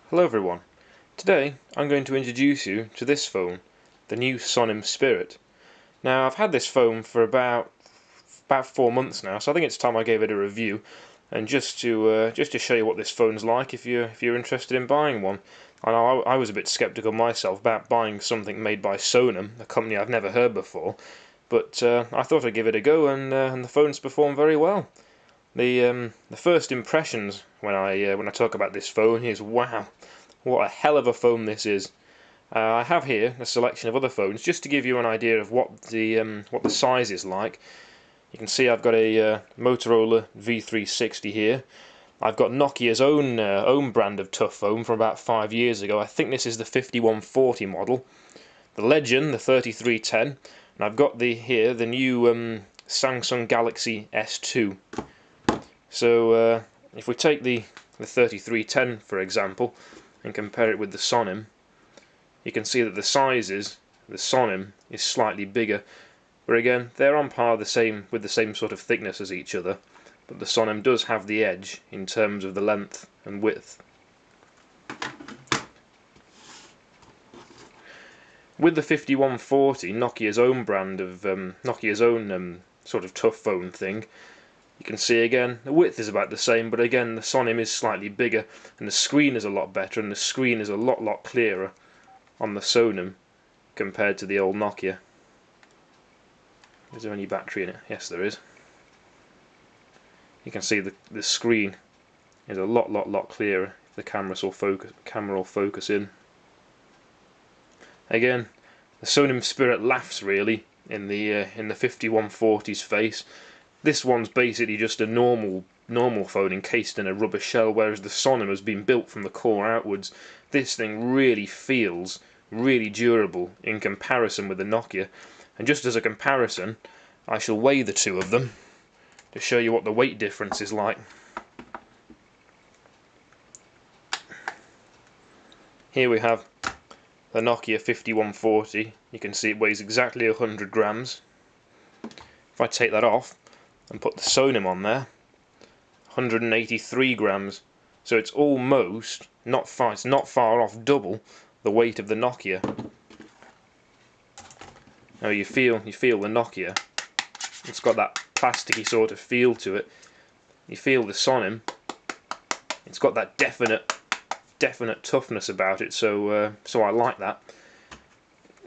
Hello everyone. Today I'm going to introduce you to this phone, the new Sonim Spirit. Now I've had this phone for about 4 months now, so I think it's time I gave it a review, and just to show you what this phone's like if you're interested in buying one. I know I was a bit skeptical myself about buying something made by Sonim, a company I've never heard before, but I thought I'd give it a go, and the phone's performed very well. The first impressions when I talk about this phone is, wow, what a hell of a phone this is. I have here a selection of other phones just to give you an idea of what the size is like. You can see I've got a Motorola V360 here. I've got Nokia's own brand of tough phone from about 5 years ago. I think this is the 5140 model. The Legend, the 3310, and I've got the new Samsung Galaxy S2. So if we take the 3310 for example and compare it with the Sonim, you can see that the Sonim is slightly bigger, but again they're on par with the same sort of thickness as each other, but the Sonim does have the edge in terms of the length and width. With the 5140, Nokia's own brand of Nokia's own sort of tough phone thing, you can see again the width is about the same, but again the Sonim is slightly bigger and the screen is a lot better, and the screen is a lot clearer on the Sonim compared to the old Nokia. Is there any battery in it? Yes, there is. You can see the screen is a lot clearer if the camera will focus in. Again, the Sonim Spirit laughs really in the 5140's face. This one's basically just a normal phone encased in a rubber shell, whereas the Sonim has been built from the core outwards. This thing really feels really durable in comparison with the Nokia. And just as a comparison, I shall weigh the two of them to show you what the weight difference is like. Here we have the Nokia 5140. You can see it weighs exactly 100 grams. If I take that off and put the Sonim on there, 183 grams. So it's almost it's not far off double the weight of the Nokia. Now you feel the Nokia. It's got that plasticky sort of feel to it. You feel the Sonim. It's got that definite toughness about it. So I like that.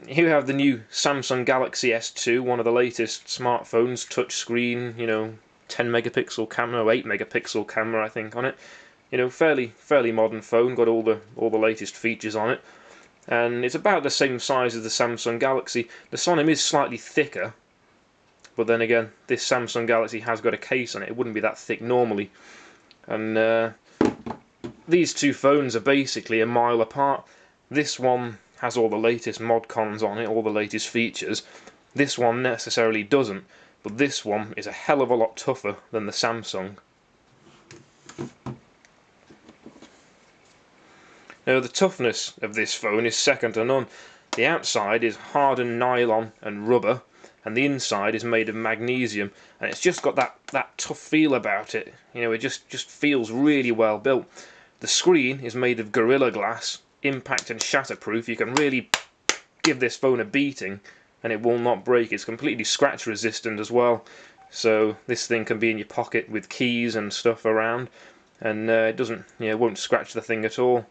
Here we have the new Samsung Galaxy S2, one of the latest smartphones, touch screen, 10 megapixel camera, 8 megapixel camera I think on it. Fairly modern phone, got all the latest features on it. And it's about the same size as the Samsung Galaxy. The Sonim is slightly thicker, but then again, this Samsung Galaxy has got a case on it. It wouldn't be that thick normally. And these two phones are basically a mile apart. This one has all the latest mod cons on it, all the latest features. This one necessarily doesn't, but this one is a hell of a lot tougher than the Samsung. Now the toughness of this phone is second to none. The outside is hardened nylon and rubber, and the inside is made of magnesium, and it's just got that tough feel about it. It just feels really well built. The screen is made of Gorilla Glass, impact and shatterproof. You can really give this phone a beating and it will not break. It's completely scratch resistant as well, so this thing can be in your pocket with keys and stuff around, and it won't scratch the thing at all.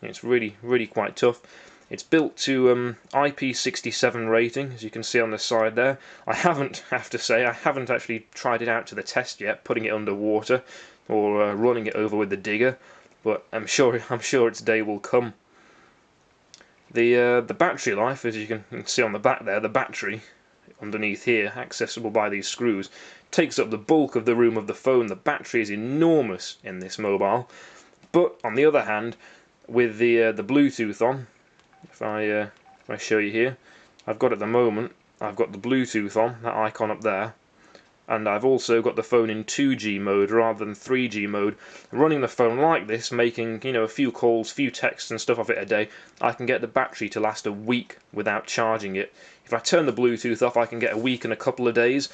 It's really quite tough. It's built to IP67 rating, as you can see on the side there. I haven't actually tried it out to the test yet, putting it underwater or running it over with the digger, but I'm sure its day will come. The battery life, as you can see on the back there, the battery underneath here, accessible by these screws, takes up the bulk of the room of the phone. The battery is enormous in this mobile, but on the other hand, with the Bluetooth on, if I show you here, I've got the Bluetooth on, that icon up there, and I've also got the phone in 2G mode rather than 3G mode. Running the phone like this, making a few calls, few texts and stuff off it a day, I can get the battery to last a week without charging it. If I turn the Bluetooth off, I can get a week and a couple of days.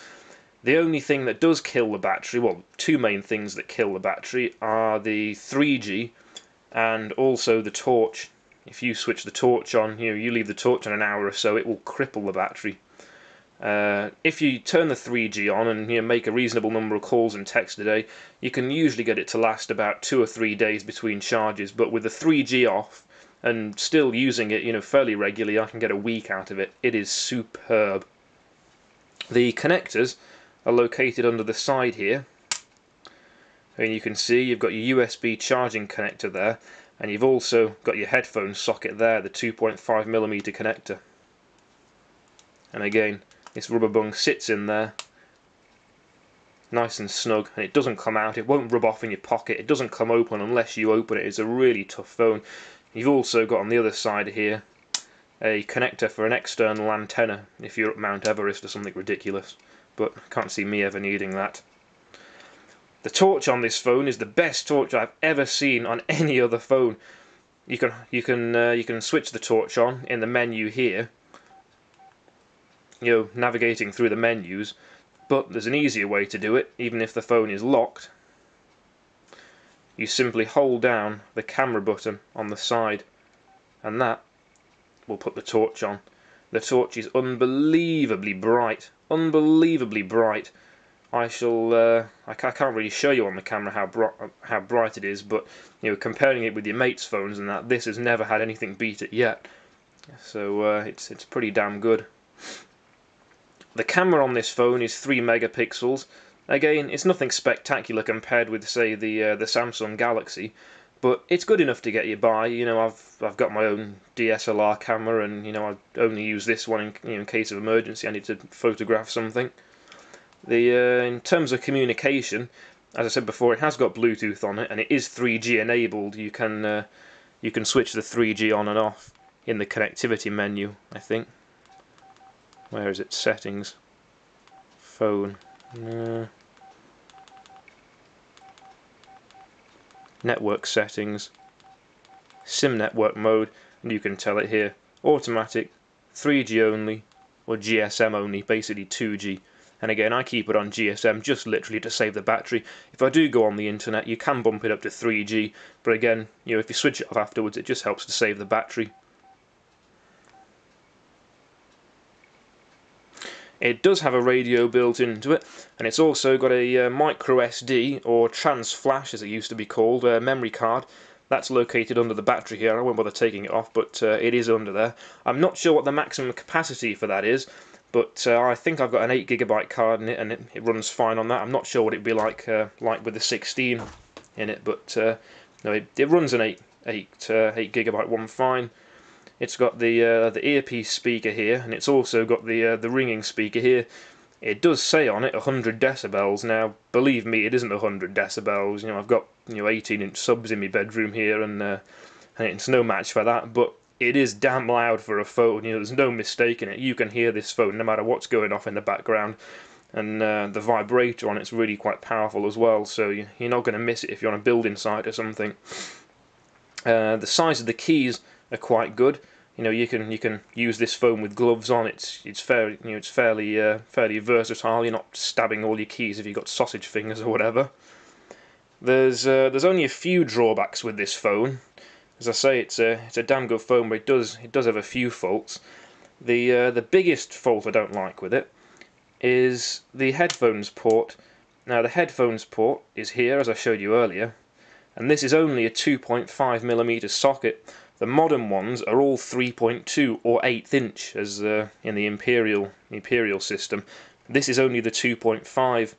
The only thing that does kill the battery, well, two main things that kill the battery, are the 3G and also the torch. If you switch the torch on, you leave the torch on an hour or so, it will cripple the battery. If you turn the 3G on and make a reasonable number of calls and texts a day, you can usually get it to last about 2 or 3 days between charges. But with the 3G off and still using it, fairly regularly, I can get a week out of it. It is superb. The connectors are located under the side here, and you can see you've got your USB charging connector there, and you've also got your headphone socket there, the 2.5mm connector. And again, this rubber bung sits in there nice and snug, and it doesn't come out, it won't rub off in your pocket, it doesn't come open unless you open it. It's a really tough phone. You've also got on the other side here a connector for an external antenna if you're up Mount Everest or something ridiculous, but I can't see me ever needing that. The torch on this phone is the best torch I've ever seen on any other phone. You can switch the torch on in the menu here, navigating through the menus, but there's an easier way to do it, even if the phone is locked. You simply hold down the camera button on the side, and that will put the torch on. The torch is unbelievably bright, unbelievably bright. I can't really show you on the camera how bright it is, but comparing it with your mates' phones and that, this has never had anything beat it yet. So it's pretty damn good. The camera on this phone is 3 megapixels. Again, it's nothing spectacular compared with, say, the Samsung Galaxy, but it's good enough to get you by. I've got my own DSLR camera, and I only use this one in case of emergency. I need to photograph something. In terms of communication, as I said before, it has got Bluetooth on it, and it is 3G enabled. You can switch the 3G on and off in the connectivity menu, I think. Where is it? Settings. Phone. Network settings. SIM network mode, and you can tell it here. Automatic, 3G only, or GSM only, basically 2G. And again, I keep it on GSM just literally to save the battery. If I do go on the internet, you can bump it up to 3G, but again, if you switch it off afterwards, it just helps to save the battery. It does have a radio built into it, and it's also got a micro SD, or trans flash as it used to be called, memory card. That's located under the battery here. I won't bother taking it off, but it is under there. I'm not sure what the maximum capacity for that is, but I think I've got an 8GB card in it, and it runs fine on that. I'm not sure what it'd be like with the 16 in it, but no, it runs an 8GB one fine. It's got the earpiece speaker here, and it's also got the ringing speaker here. It does say on it 100 decibels. Now, believe me, it isn't 100 decibels. I've got 18-inch subs in my bedroom here, and it's no match for that. But it is damn loud for a phone. There's no mistaking it. You can hear this phone no matter what's going off in the background, and the vibrator on it's really quite powerful as well. So you're not going to miss it if you're on a building site or something. The size of the keys are quite good. You can use this phone with gloves on. It's fairly versatile. You're not stabbing all your keys if you've got sausage fingers or whatever. There's only a few drawbacks with this phone. As I say, it's a damn good phone, but it does have a few faults. The biggest fault I don't like with it is the headphones port. Now the headphones port is here, as I showed you earlier, and this is only a 2.5mm socket. The modern ones are all 3.2 or 1/8 inch, as in the Imperial system. This is only the 2.5,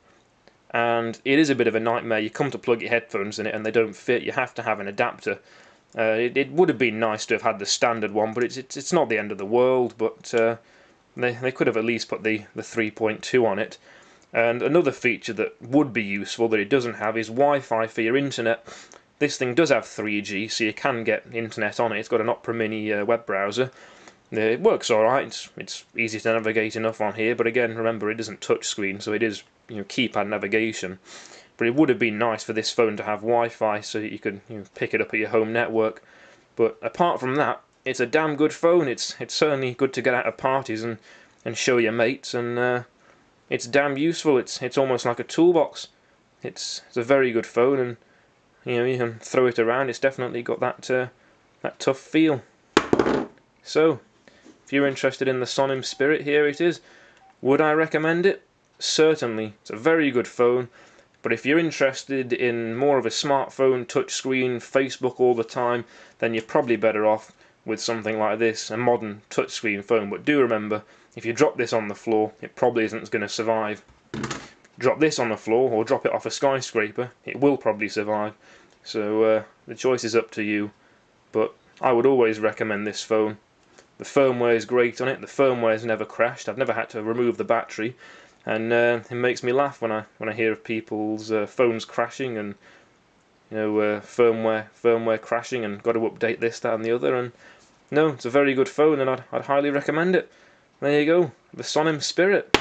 and it is a bit of a nightmare. You come to plug your headphones in it and they don't fit. You have to have an adapter. It would have been nice to have had the standard one, but it's not the end of the world. But they could have at least put the 3.2 on it. And another feature that would be useful that it doesn't have is Wi-Fi for your internet. This thing does have 3G, so you can get internet on it. It's got an Opera Mini web browser. It works alright. It's easy to navigate enough on here, but again, remember, it isn't touchscreen, so it is keypad navigation. But it would have been nice for this phone to have Wi-Fi so that you could pick it up at your home network. But apart from that, it's a damn good phone. It's certainly good to get out of parties and show your mates, and it's damn useful. It's almost like a toolbox. It's a very good phone, and you can throw it around. It's definitely got that tough feel. So, if you're interested in the Sonim Spirit, here it is. Would I recommend it? Certainly. It's a very good phone. But if you're interested in more of a smartphone, touchscreen, Facebook all the time, then you're probably better off with something like this, a modern touchscreen phone. But do remember, if you drop this on the floor, it probably isn't going to survive. Drop this on the floor, or drop it off a skyscraper, it will probably survive. So the choice is up to you. But I would always recommend this phone. The firmware is great on it. The firmware's never crashed. I've never had to remove the battery, and it makes me laugh when I hear of people's phones crashing and firmware crashing and got to update this, that, and the other. And no, it's a very good phone, and I'd highly recommend it. There you go, the Sonim Spirit.